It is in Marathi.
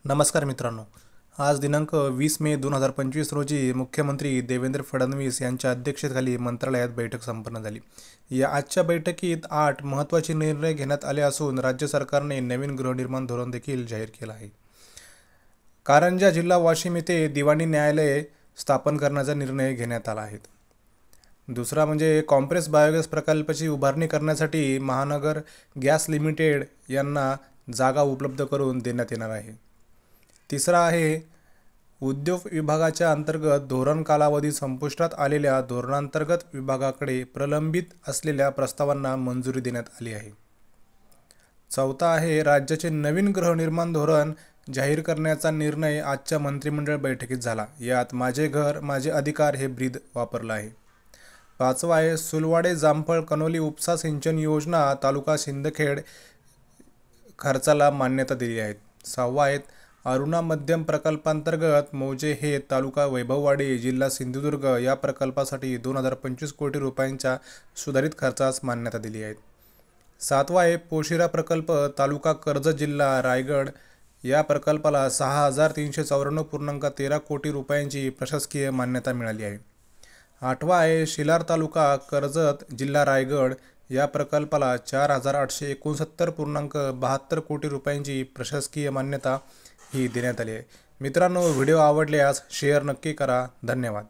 नमस्कार मित्रांनो, आज दिनांक 20 मे 2025 रोजी मुख्यमंत्री देवेंद्र फडणवीस यांच्या अध्यक्षतेखाली मंत्रालयात बैठक संपन्न झाली. या आजच्या बैठकीत 8 महत्त्वाचे निर्णय घेण्यात आले असून राज्य सरकारने नवीन गृहनिर्माण धोरण देखील जाहीर केलं आहे. कारंजा जिल्हा वाशिम येथे दिवाणी न्यायालय स्थापन करण्याचा निर्णय घेण्यात आला आहे. दुसरा म्हणजे कॉम्प्रेस बायोगॅस प्रकल्पाची उभारणी करण्यासाठी महानगर गॅस लिमिटेड यांना जागा उपलब्ध करून देण्यात येणार आहे. तिसरा आहे उद्योग विभागाच्या अंतर्गत धोरण कालावधी संपुष्टात आलेल्या धोरणांतर्गत विभागाकडे प्रलंबित असलेल्या प्रस्तावांना मंजुरी देण्यात आली आहे. चौथा आहे राज्याचे नवीन गृहनिर्माण धोरण जाहीर करण्याचा निर्णय आजच्या मंत्रिमंडळ बैठकीत झाला. यात माझे घर माझे अधिकार हे ब्रीद वापरलं आहे. पाचवा आहे सुलवाडे जामफळ कनोली उपसा सिंचन योजना तालुका सिंदखेड खर्चाला मान्यता दिली आहे. सहावा आहेत अरुणा मध्यम प्रकल्पांतर्गत मौजे हे तालुका वैभववाडी जिल्हा सिंधुदुर्ग या प्रकल्पासाठी 2025 कोटी रुपयांच्या सुधारित खर्चास मान्यता दिली आहे. सातवा आहे पोशिरा प्रकल्प तालुका कर्जत जिल्हा रायगड या प्रकल्पाला 6,394.13 कोटी रुपयांची प्रशासकीय मान्यता मिळाली आहे. आठवा आहे शिलार तालुका कर्जत जिल्हा रायगड या प्रकल्पाला 4,869.72 कोटी रुपयांची प्रशासकीय मान्यता ही देण्यात आली आहे. मित्रांनो, व्हिडिओ आवडल्यास शेअर नक्की करा. धन्यवाद.